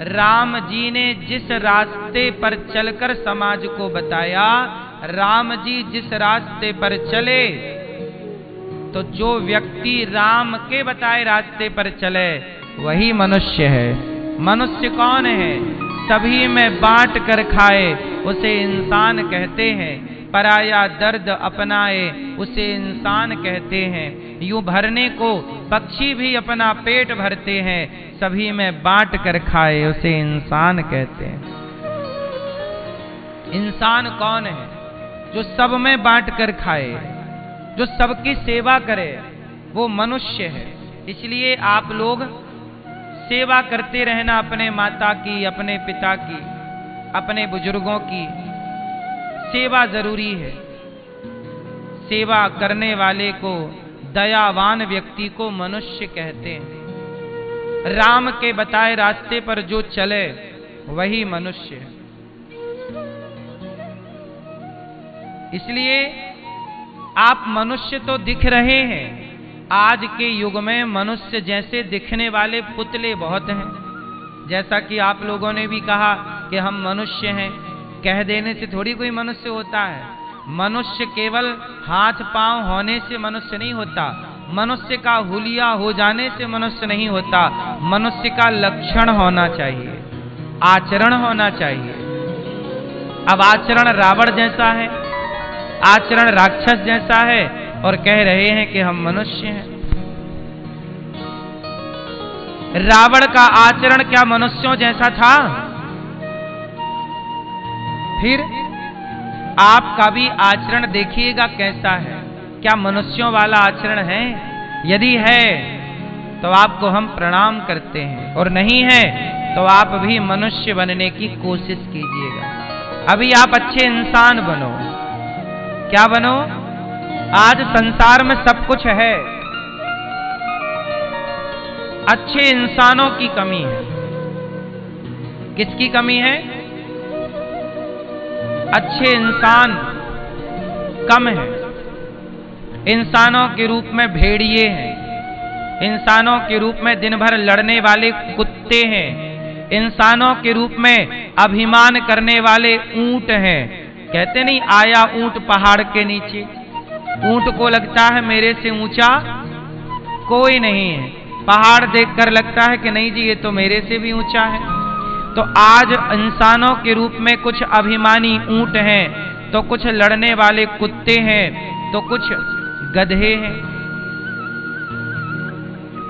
राम जी ने जिस रास्ते पर चलकर समाज को बताया, राम जी जिस रास्ते पर चले, तो जो व्यक्ति राम के बताए रास्ते पर चले वही मनुष्य है। मनुष्य कौन है? सभी में बांट कर खाए उसे इंसान कहते हैं, पराया दर्द अपनाए उसे इंसान कहते हैं। यूं भरने को पक्षी भी अपना पेट भरते हैं, सभी में बांट कर खाए उसे इंसान कहते हैं। इंसान कौन है? जो सब में बांट कर खाए, जो सबकी सेवा करे, वो मनुष्य है। इसलिए आप लोग सेवा करते रहना, अपने माता की, अपने पिता की, अपने बुजुर्गों की सेवा जरूरी है। सेवा करने वाले को, दयावान व्यक्ति को मनुष्य कहते हैं। राम के बताए रास्ते पर जो चले वही मनुष्य है। इसलिए आप मनुष्य तो दिख रहे हैं, आज के युग में मनुष्य जैसे दिखने वाले पुतले बहुत हैं। जैसा कि आप लोगों ने भी कहा कि हम मनुष्य हैं, कह देने से थोड़ी कोई मनुष्य होता है। मनुष्य केवल हाथ पांव होने से मनुष्य नहीं होता, मनुष्य का हुलिया हो जाने से मनुष्य नहीं होता। मनुष्य का लक्षण होना चाहिए, आचरण होना चाहिए। अब आचरण रावण जैसा है, आचरण राक्षस जैसा है, और कह रहे हैं कि हम मनुष्य हैं। रावण का आचरण क्या मनुष्यों जैसा था? फिर आपका भी आचरण देखिएगा कैसा है। क्या मनुष्यों वाला आचरण है? यदि है तो आपको हम प्रणाम करते हैं, और नहीं है तो आप भी मनुष्य बनने की कोशिश कीजिएगा। अभी आप अच्छे इंसान बनो। क्या बनो? आज संसार में सब कुछ है, अच्छे इंसानों की कमी है। किसकी कमी है? अच्छे इंसान कम है। इंसानों के रूप में भेड़िए हैं, इंसानों के रूप में दिन भर लड़ने वाले कुत्ते हैं, इंसानों के रूप में अभिमान करने वाले ऊंट हैं। कहते नहीं, आया ऊंट पहाड़ के नीचे, ऊंट को लगता है मेरे से ऊंचा कोई नहीं है। पहाड़ देखकर लगता है कि नहीं जी ये तो मेरे से भी ऊंचा है। तो आज इंसानों के रूप में कुछ अभिमानी ऊंट हैं, तो कुछ लड़ने वाले कुत्ते हैं, तो कुछ गधे हैं।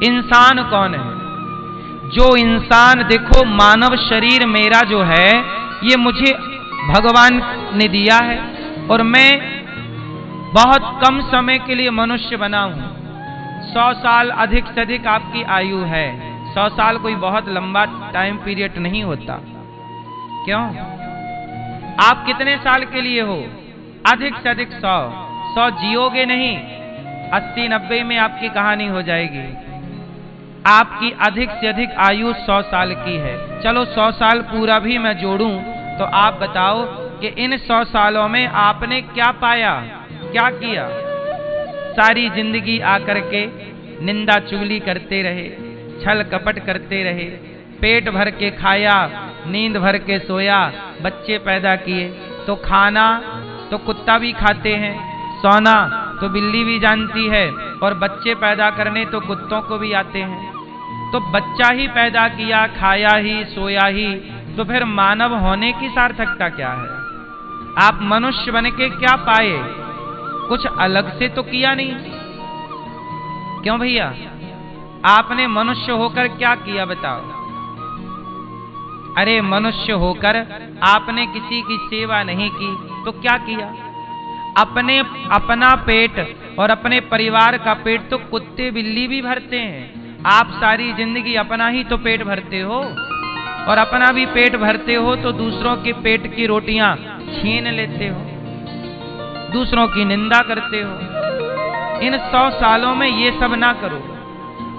इंसान कौन है? जो इंसान, देखो मानव शरीर मेरा जो है ये मुझे भगवान ने दिया है, और मैं बहुत कम समय के लिए मनुष्य बना हूं। 100 साल अधिक से अधिक आपकी आयु है। 100 साल कोई बहुत लंबा टाइम पीरियड नहीं होता। क्यों? आप कितने साल के लिए हो? अधिक से अधिक 100। 100 जियोगे नहीं, 80-90 में आपकी कहानी हो जाएगी। आपकी अधिक से अधिक आयु 100 साल की है। चलो 100 साल पूरा भी मैं जोड़ूं तो आप बताओ कि इन 100 सालों में आपने क्या पाया, क्या किया? सारी जिंदगी आकर के निंदा चुगली करते रहे, छल कपट करते रहे, पेट भर के खाया, नींद भर के सोया, बच्चे पैदा किए। तो खाना तो कुत्ता भी खाते हैं, सोना तो बिल्ली भी जानती है, और बच्चे पैदा करने तो कुत्तों को भी आते हैं। तो बच्चा ही पैदा किया, खाया ही, सोया ही, तो फिर मानव होने की सार्थकता क्या है? आप मनुष्य बन के क्या पाए? कुछ अलग से तो किया नहीं। क्यों भैया? आपने मनुष्य होकर क्या किया बताओ? अरे मनुष्य होकर आपने किसी की सेवा नहीं की तो क्या किया? अपना पेट और अपने परिवार का पेट तो कुत्ते बिल्ली भी भरते हैं। आप सारी जिंदगी अपना ही तो पेट भरते हो, और अपना भी पेट भरते हो तो दूसरों के पेट की रोटियां छीन लेते हो, दूसरों की निंदा करते हो। इन 100 सालों में ये सब ना करो।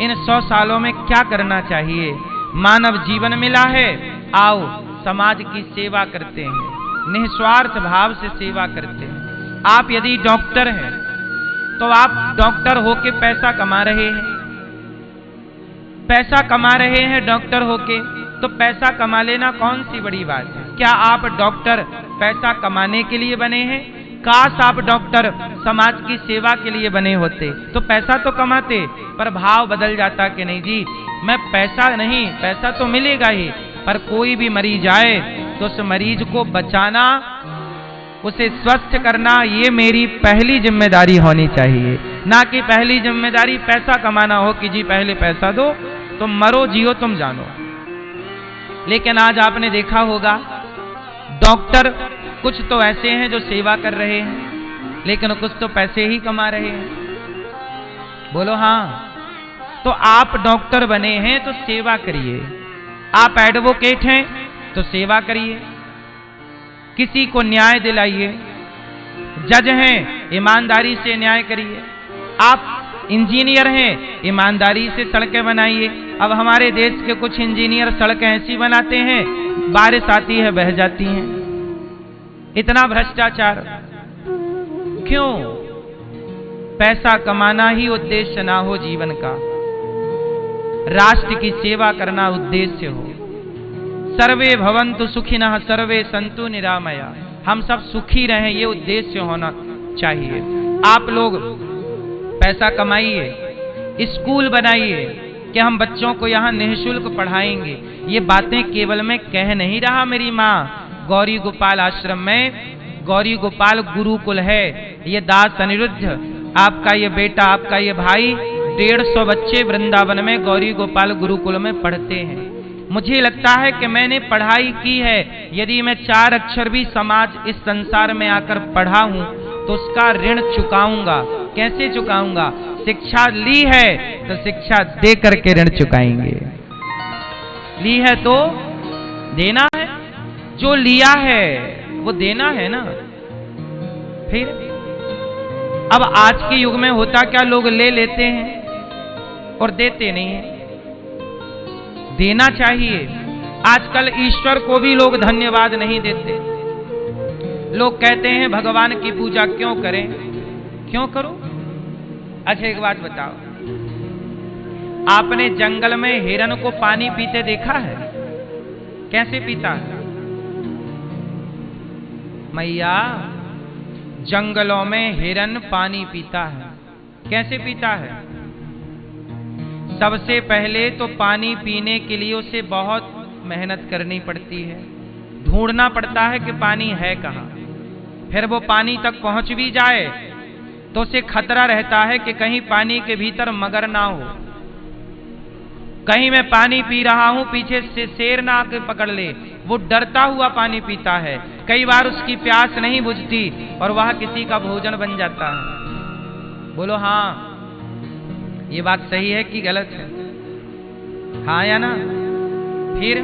इन 100 सालों में क्या करना चाहिए? मानव जीवन मिला है, आओ समाज की सेवा करते हैं, निस्वार्थ भाव से सेवा करते हैं। आप यदि डॉक्टर हैं तो आप डॉक्टर होके पैसा कमा रहे हैं, पैसा कमा रहे हैं डॉक्टर होके, तो तो पैसा कमा लेना कौन सी बड़ी बात है? क्या आप डॉक्टर पैसा कमाने के लिए बने हैं? काश आप डॉक्टर समाज की सेवा के लिए बने होते तो पैसा तो कमाते, पर भाव बदल जाता कि नहीं जी, मैं पैसा नहीं, पैसा तो मिलेगा ही, पर कोई भी मरीज आए तो उस मरीज को बचाना, उसे स्वस्थ करना, ये मेरी पहली जिम्मेदारी होनी चाहिए। ना कि पहली जिम्मेदारी पैसा कमाना हो कि जी पहले पैसा दो, तुम मरो जियो तुम जानो। लेकिन आज आपने देखा होगा डॉक्टर कुछ तो ऐसे हैं जो सेवा कर रहे हैं, लेकिन कुछ तो पैसे ही कमा रहे हैं। बोलो हाँ। तो आप डॉक्टर बने हैं तो सेवा करिए, आप एडवोकेट हैं तो सेवा करिए, किसी को न्याय दिलाइए, जज हैं ईमानदारी से न्याय करिए, आप इंजीनियर हैं ईमानदारी से सड़कें बनाइए। अब हमारे देश के कुछ इंजीनियर सड़कें ऐसी बनाते हैं बारिश आती है बह जाती हैं। इतना भ्रष्टाचार क्यों? पैसा कमाना ही उद्देश्य ना हो जीवन का, राष्ट्र की सेवा करना उद्देश्य हो। सर्वे भवन्तु सुखिनः सर्वे सन्तु निरामया, हम सब सुखी रहें ये उद्देश्य होना चाहिए। आप लोग पैसा कमाइए, स्कूल बनाइए कि हम बच्चों को यहाँ निःशुल्क पढ़ाएंगे। ये बातें केवल मैं कह नहीं रहा, मेरी माँ गौरी गोपाल आश्रम में गौरी गोपाल गुरुकुल है, ये दास अनिरुद्ध आपका ये बेटा, आपका ये भाई, 150 बच्चे वृंदावन में गौरी गोपाल गुरुकुल में पढ़ते हैं। मुझे लगता है कि मैंने पढ़ाई की है, यदि मैं 4 अक्षर भी समाज इस संसार में आकर पढ़ा हूं तो उसका ऋण चुकाऊंगा। कैसे चुकाऊंगा? शिक्षा ली है तो शिक्षा दे करके ऋण चुकाएंगे। ली है तो देना है, जो लिया है वो देना है ना। फिर अब आज के युग में होता क्या, लोग ले लेते हैं और देते नहीं है। देना चाहिए। आजकल ईश्वर को भी लोग धन्यवाद नहीं देते। लोग कहते हैं भगवान की पूजा क्यों करें? क्यों करो? अच्छा एक बात बताओ, आपने जंगल में हिरन को पानी पीते देखा है? कैसे पीता है? मैया, जंगलों में हिरन पानी पीता है। कैसे पीता है? सबसे पहले तो पानी पीने के लिए उसे बहुत मेहनत करनी पड़ती है, ढूंढना पड़ता है कि पानी है कहाँ। फिर वो पानी तक पहुंच भी जाए तो उसे खतरा रहता है कि कहीं पानी के भीतर मगर ना हो, कहीं मैं पानी पी रहा हूं पीछे से शेर ना आके पकड़ ले। वो डरता हुआ पानी पीता है। कई बार उसकी प्यास नहीं बुझती और वह किसी का भोजन बन जाता है। बोलो हाँ, ये बात सही है कि गलत है? हाँ या ना? फिर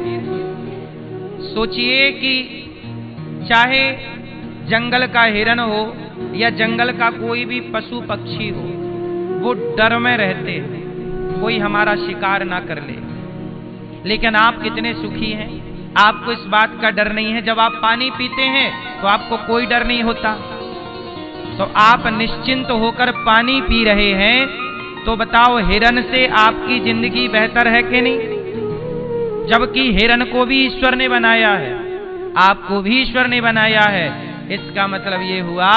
सोचिए कि चाहे जंगल का हिरन हो या जंगल का कोई भी पशु पक्षी हो, वो डर में रहते हैं कोई हमारा शिकार ना कर ले। लेकिन आप कितने सुखी हैं, आपको इस बात का डर नहीं है। जब आप पानी पीते हैं तो आपको कोई डर नहीं होता, तो आप निश्चिंत होकर पानी पी रहे हैं। तो बताओ, हिरन से आपकी जिंदगी बेहतर है कि नहीं? जबकि हिरन को भी ईश्वर ने बनाया है, आपको भी ईश्वर ने बनाया है। इसका मतलब ये हुआ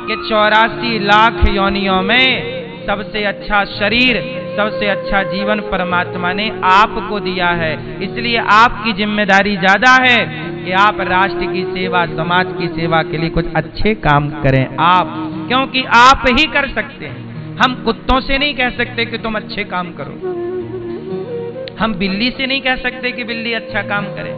कि 84 लाख योनियों में सबसे अच्छा शरीर, सबसे अच्छा जीवन परमात्मा ने आपको दिया है। इसलिए आपकी जिम्मेदारी ज्यादा है कि आप राष्ट्र की सेवा, समाज की सेवा के लिए कुछ अच्छे काम करें आप, क्योंकि आप ही कर सकते हैं। हम कुत्तों से नहीं कह सकते कि तुम अच्छे काम करो, हम बिल्ली से नहीं कह सकते कि बिल्ली अच्छा काम करे।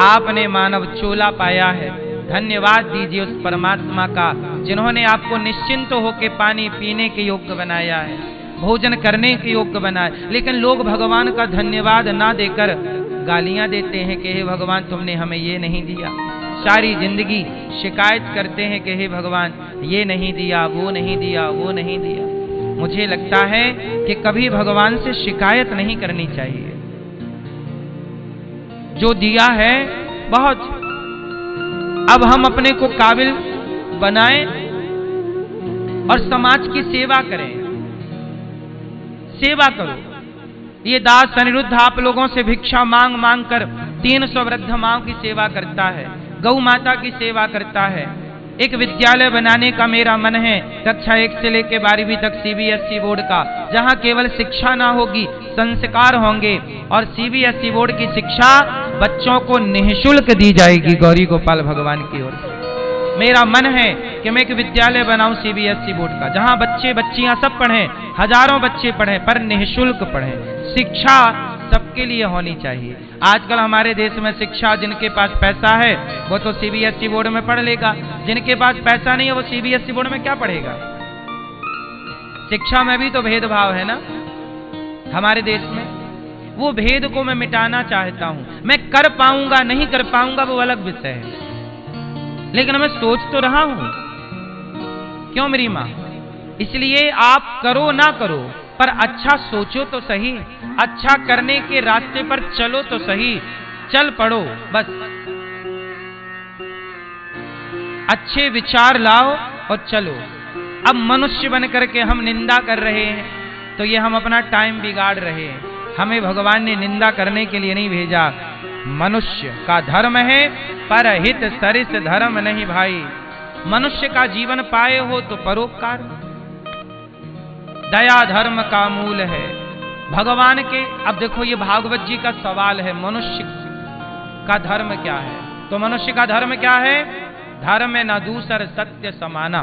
आपने मानव चोला पाया है, धन्यवाद दीजिए उस परमात्मा का जिन्होंने आपको निश्चिंत होकर पानी पीने के योग्य बनाया है, भोजन करने के योग्य बनाया। लेकिन लोग भगवान का धन्यवाद ना देकर गालियां देते हैं कि हे भगवान तुमने हमें ये नहीं दिया। सारी जिंदगी शिकायत करते हैं कि हे भगवान ये नहीं दिया, वो नहीं दिया, वो नहीं दिया। मुझे लगता है कि कभी भगवान से शिकायत नहीं करनी चाहिए। जो दिया है बहुत, अब हम अपने को काबिल बनाएं और समाज की सेवा करें। सेवा करो, ये दास अनिरुद्ध आप लोगों से भिक्षा मांग मांग कर 300 वृद्ध माओं की सेवा करता है, गौ माता की सेवा करता है। एक विद्यालय बनाने का मेरा मन है, कक्षा 1 से लेकर 12वीं तक सीबीएसई बोर्ड का, जहां केवल शिक्षा ना होगी, संस्कार होंगे, और सीबीएसई बोर्ड की शिक्षा बच्चों को निःशुल्क दी जाएगी गौरी गोपाल भगवान की ओर से। मेरा मन है कि मैं एक विद्यालय बनाऊं सीबीएसई बोर्ड का, जहां बच्चे बच्चियां सब पढ़ें, हजारों बच्चे पढ़ें, पर निःशुल्क पढ़ें। शिक्षा सबके लिए होनी चाहिए। आजकल हमारे देश में शिक्षा, जिनके पास पैसा है वो तो सीबीएसई बोर्ड में पढ़ लेगा, जिनके पास पैसा नहीं है वो सीबीएसई बोर्ड में क्या पढ़ेगा। शिक्षा में भी तो भेदभाव है ना हमारे देश में। वो भेद को मैं मिटाना चाहता हूं। मैं कर पाऊंगा नहीं कर पाऊंगा वो अलग विषय है, लेकिन मैं सोच तो रहा हूं। क्यों मेरी मां? इसलिए आप करो ना करो, पर अच्छा सोचो तो सही, अच्छा करने के रास्ते पर चलो तो सही, चल पड़ो बस। अच्छे विचार लाओ और चलो। अब मनुष्य बन करके हम निंदा कर रहे हैं तो ये हम अपना टाइम बिगाड़ रहे हैं। हमें भगवान ने निंदा करने के लिए नहीं भेजा। मनुष्य का धर्म है परहित सरिस धर्म नहीं भाई। मनुष्य का जीवन पाए हो तो परोपकार, दया धर्म का मूल है भगवान के। अब देखो ये भागवत जी का सवाल है, मनुष्य का धर्म क्या है? तो मनुष्य का धर्म क्या है? धर्म न दूसर सत्य समाना।